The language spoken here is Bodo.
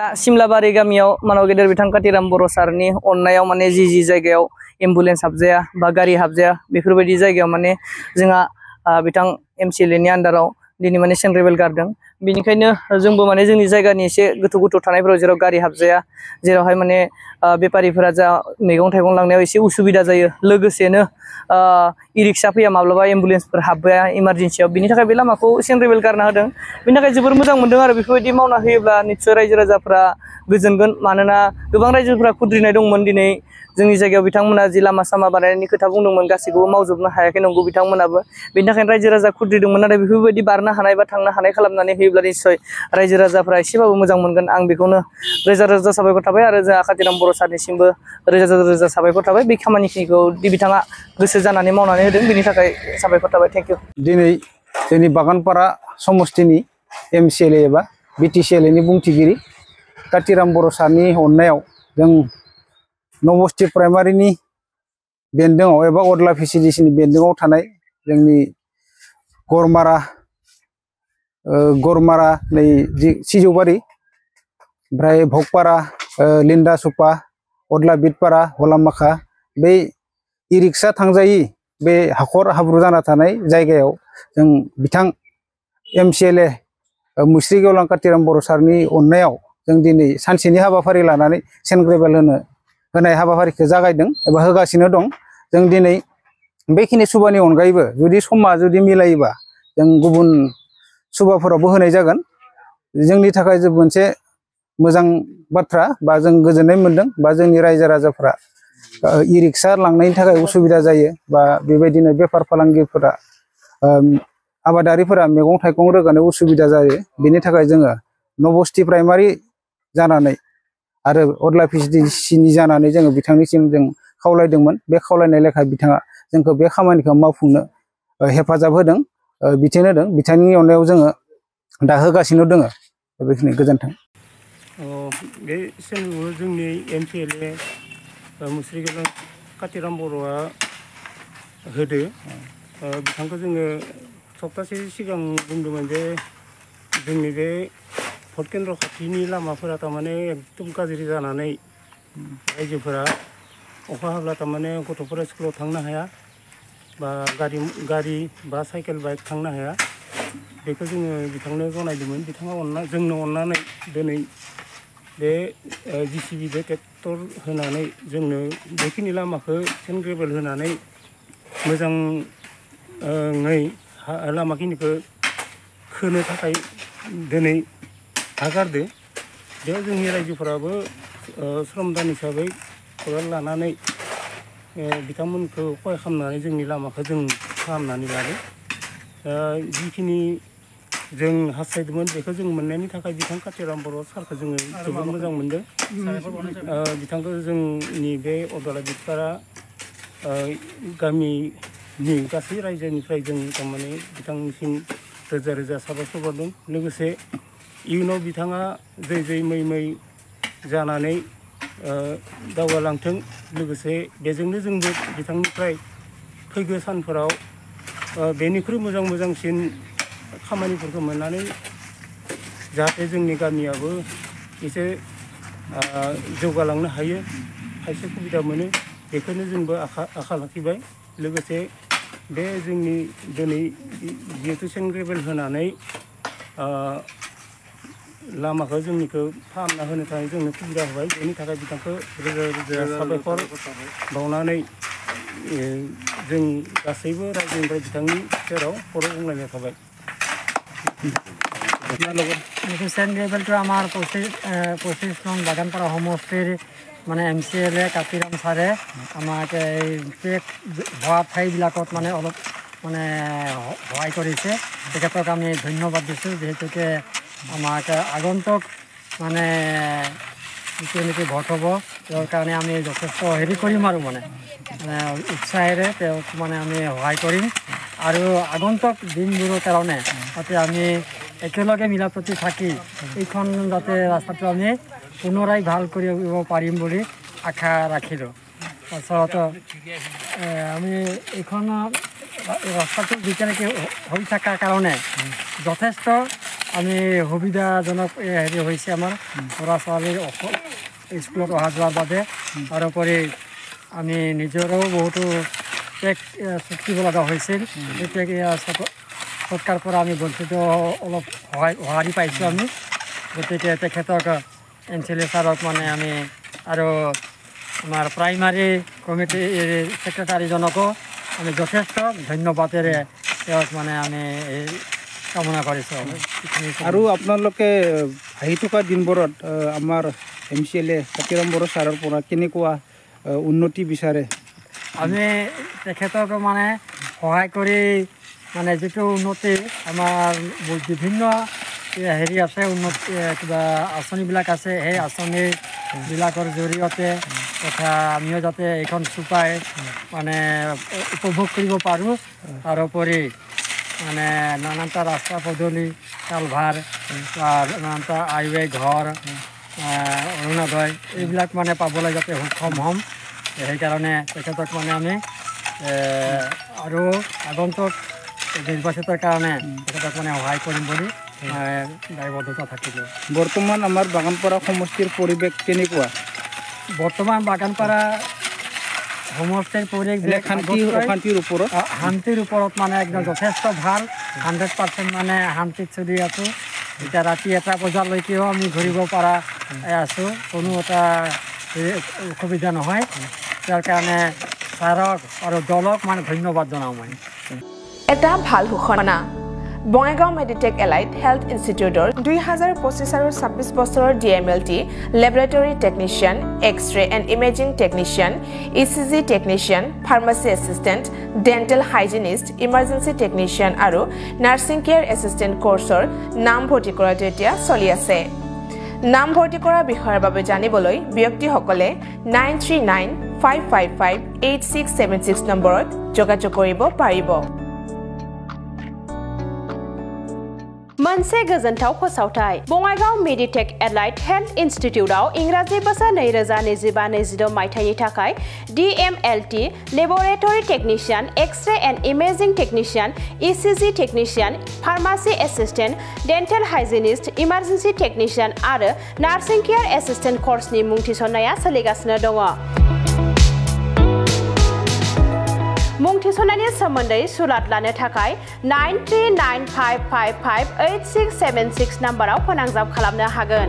सिमलाबारि गामियाव मानव गेदेर बिथां कातिराम बर' सारनि अननायाव माने जि जायगायाव एम्बुलेन्स हाबजाया बा गारि हाबजाया बेफोरबायदि जायगायाव माने जोंहा बिथां MCLA नि आन्दाराव दिनै माने सेन्ट्रेल गारदों बेनिखायनो जोंबो माने जोंनि जायगानि एसे गोथौ थानायफोराव जेराव गारि हाबजाया जेरावहाय माने बेफारिफोरा जा मैगं थाइगं लांनायाव एसे उसुबिदा जायो लोगोसेनो इ-रिक्सा फैया माब्लाबा एम्बुलेन्सफोर हाबबाया इमारजेन्सियाव बिनि थाखाय बे लामाखौ सेन्ट्रेल गारना होदों बेनि थाखाय जोबोर मोजां मोनदों आरो बेफोरबायदि मावना होयोब्ला निस्सय रायजो राजाफ्रा गोजोनगोन मानोना गोबां रायजोफोरा खुद्रिनाय दंमोन दिनै जोंनि जायगायाव बिथांमोना जि लामा सामा बानायनायनि खोथा बुंदोंमोन गासैखौबो मावजोबनो हायाखै नंगौ बिथांमोनाबो बेनि थाखायनो रायजो राजा खुद्रिदोंमोन नाथाय बेफोरबायदि बारनो हानाय बा थांनो हानाय खालामनानै होयोब्ला निस्सय रायजो राजाफ्रा एसेबाबो मोजां मोनगोन आं बेखौनो रोजा साबायखर थाबाय आरो जोंहा कातिराम बर' सारनिसिमबो रोजा साबायखर थाबाय बे खामानिखौ बिथाङा गोसो जानानै मावनानै होदों बेनि थाखाय साबायखर थाबाय थेंक इउ। दिनै जोंनि बागानपारा समस्थिनि MCLA एबा BTCLA नि बुंथिगिरि कातिराम बर' सारनि अननायाव जों नबस्थि प्राइमारिनि बेन्दोङाव एबा अदला VCDC नि बेन्दोङाव थानाय जोंनि गरमारा नै सिजौबारि ओमफ्राय भगपारा लिन्दा सुपा अदला बिटपारा हलामाखा बै इ-रिक्सा थांजायि बे हाखर हाब्रु जाना थानाय जायगायाव जों बिथां MCLA मुस्रि गेवलां कातिराम बर' सारनि अननायाव जों दिनै सानसेनि हाबाफारि लानानै सेन्ट ग्रेभेल होनाय हाबाफारिखौ जागायदों एबा होगासिनो दं। जों दिनै बेखिनि सुबानि अनगायैबो जुदि समा मिलायोबा जों गुबुन सुबाफोरावबो होनाय जागोन जोंनि थाखाय जों मोनसे मोजां बाथ्रा बा जों गोजोननाय मोनदों बा जोंनि रायजो राजाफ्रा इ-रिक्सा लांनायनि थाखाय उसुबिदा जायो बा बेबायदिनो बेफार फालांगिफोरा आबादारिफोरा मैगं थाइगं रोगानो उसुबिदा जायो बेनि थाखाय जोङो नबस्थि प्राइमारि जानानै आरो अदला VCDC नि जानानै जोङो बिथांनिसिम जों खावलायदोंमोन बे खावलायनाय लेखा बिथाङा जोंखौ बे खामानिखौ मावफुंनो हेफाजाब होदों बिथोन होदों बिथांनि अननायाव जोङो दा होगासिनो दङ बेखिनि गोजोन्थों। बे सोलोंथाइखौ जोंनि MCLA मुस्रि गेवलां कातिराम बर'आ होदो बिथांखौ जोङो सप्तासे सिगां बुंदोंमोन जे जोंनि बे भट केन्द्र खाथिनि लामाफोरा थारमाने एकदम गाज्रि जानानै रायजोफोरा अखा हाब्ला थारमाने गथ'फोरा स्कुलाव थांनो हाया बा गारि बा साइकेल बाइक थांनो हाया बेखौ जोङो बिथांनो जनायदोंमोन बिथाङा जोंनो अननानै दिनै बे JCB बे ट्रेक्टर होनानै जोंनो बेखिनि लामाखौ सेन्ट ग्रेभेल होनानै मोजाङै लामाखिनिखौ खोनो थाखाय दिनै हागारदो बेयाव जोंनि रायजोफोराबो श्रमदान हिसाबै खौरां लानानै बिथांमोनखौ सहाय खालामनानै जोंनि लामाखौ जों फाहामनानै लादों जिखिनि जों हास्थायदोंमोन बेखौ जों मोननायनि थाखाय बिथां कातिराम बर' सारखौ जोङो जोबोद मोजां मोनदों बिथांखौ जोंनि बे अदला बिटपारा गामिनि गासै रायजोनिफ्राय जों थारमाने बिथांनिसिम रोजा साबायखर बावदों लोगोसे इयुनाव बिथाङा जै मै जानानै दावगालांथों लोगोसे बेजोंनो जोंबो बिथांनिफ्राय फैगौ सानफोराव बेनिख्रुइ मोजांसिन खामानिफोरखौ मोननानै जाहाथे जोंनि गामियाबो एसे जौगालांनो हायो खायसे सुबिदा मोनो बेखौनो जोंबो आखा लाखिबाय लोगोसे बे जोंनि दिनै जिहेतु सेन्ट ग्रेभेल होनानै लामाखौ जोंनिखौ फाहामना होनो थाखाय जोंनो सुबिदा होबाय बेनि थाखाय बिथांखौ रोजा साबायखर बावनानै जों गासैबो रायजोनिफ्राय बिथांनि सेराव खर' गंग्लायनाय थाबाय। सेन्ट ग्रेभেলটো আমাৰ 25 নং বাগানপাৰা সমষ্টিৰ মানে MCLA কাতিৰাম ছাৰে আমাক এই ট্ৰেক হোৱা ঠাইবিলাকত মানে অলপ মানে সহায় কৰিছে তেখেতক আমি ধন্যবাদ দিছোঁ যিহেতুকে আমাক আগন্তুক মানে যেনেকৈ ভোট হ'ব তেওঁৰ কাৰণে আমি যথেষ্ট হেৰি কৰিম আৰু মানে উৎসাহেৰে তেওঁক মানে আমি সহায় কৰিম আৰু আগন্তুক দিনবোৰৰ কাৰণে যাতে আমি একেলগে মিলাপ্ৰীতি থাকি এইখন যাতে ৰাস্তাটো আমি পুনৰাই ভাল কৰিব পাৰিম বুলি আশা ৰাখিলোঁ। তাৰপিছত আমি এইখন ৰাস্তাটো যেতিয়ালৈকে হৈ থকাৰ কাৰণে যথেষ্ট আমি সুবিধাজনক হেৰি হৈছে আমাৰ ল'ৰা ছোৱালীৰ স্কুলত অহা যোৱাৰ বাবে তাৰোপৰি আমি নিজৰো বহুতো টেক্স চুক্তিব লগা হৈছিল এই টেক্স চৰকাৰৰ পৰা আমি বঞ্চিত অলপ সঁহাৰি পাইছোঁ আমি গতিকে তেখেতক MCLA ছাৰক মানে আমি আৰু আমাৰ প্ৰাইমাৰী কমিটি ছেক্ৰেটাৰীজনকো আমি যথেষ্ট ধন্যবাদেৰে তেওঁক মানে আমি কামনা কৰিছোঁ আৰু আপোনালোকে আহি থকা দিনবোৰত আমাৰ MCLA কাতিৰাম বড়ো ছাৰৰ পৰা কেনেকুৱা উন্নতি বিচাৰে আমি তেখেতক মানে সহায় কৰি মানে যিটো উন্নতি আমাৰ বিভিন্ন হেৰি আছে উন্নতি কিবা আঁচনিবিলাক আছে সেই আঁচনিবিলাকৰ জৰিয়তে তথা আমিও যাতে এইখন চুপাই মানে উপভোগ কৰিব পাৰোঁ তাৰোপৰি মানে নানানটা ৰাস্তা পদূলি কালভাৰ নানানটা হাইৱে ঘৰ অৰুণোদয় এইবিলাক মানে পাবলৈ যাতে সক্ষম হ'ম সেইকাৰণে তেখেতক মানে আমি আৰু আগন্তুক নিৰ্বাচিতৰ কাৰণে তেখেতক মানে সহায় কৰিম বুলি দায়বদ্ধতা থাকিব বৰ্তমান আমাৰ বাগানপাৰা সমষ্টিৰ পৰিৱেশ কেনেকুৱা বৰ্তমান বাগানপাৰা সমষ্টিৰ পৰিৱেশ শান্তিৰ ওপৰত মানে একদম যথেষ্ট ভাল 100% মানে শান্তিত চলি আছোঁ এতিয়া ৰাতি 1 বজালৈকেও আমি ঘূৰিব পৰা আছোঁ কোনো এটা অসুবিধা নহয় তাৰ কাৰণে ছাৰক আৰু দলক মানে ধন্যবাদ জনাওঁ মই এটা ভাল ঘোষণা বঙাইগাঁও মেডিটেক এলাইড হেল্থ ইনষ্টিটিউটৰ 2025 আৰু 26 বছৰৰ DMLT laboratory technician x-ray and imaging technician ECG technician pharmacy assistant dental hygienist emergency technician আৰু নাৰ্ছিং কেয়াৰ এছিষ্টেণ্ট কোৰ্চৰ নাম ভৰ্তি কৰাটো এতিয়া চলি আছে নাম ভৰ্তি কৰাৰ বিষয়ৰ বাবে জানিবলৈ ব্যক্তিসকলে 9395558676 নম্বৰত যোগাযোগ কৰিব পাৰিব मोनसे गोजोनथाव फोसावथाय बङाइगाव मेडिटेक एलाइड हेल्थ इन्स्टिट्यूटआव इंराजि बोसोर 2025-26 मायथाइनि थाखाय DMLT laboratory technician x-ray and imaging technician ECG technician pharmacy assistant dental hygienist emergency technician आरो नार्सिं केयार एसिस्टेंट कोर्सनि मुं थिसननाया सोलिगासिनो दङ मुं थिसननायनि सोमोन्दै सुलाद लानो थाखाय 9395558676 नाम्बाराव फोनांजाब खालामनो हागोन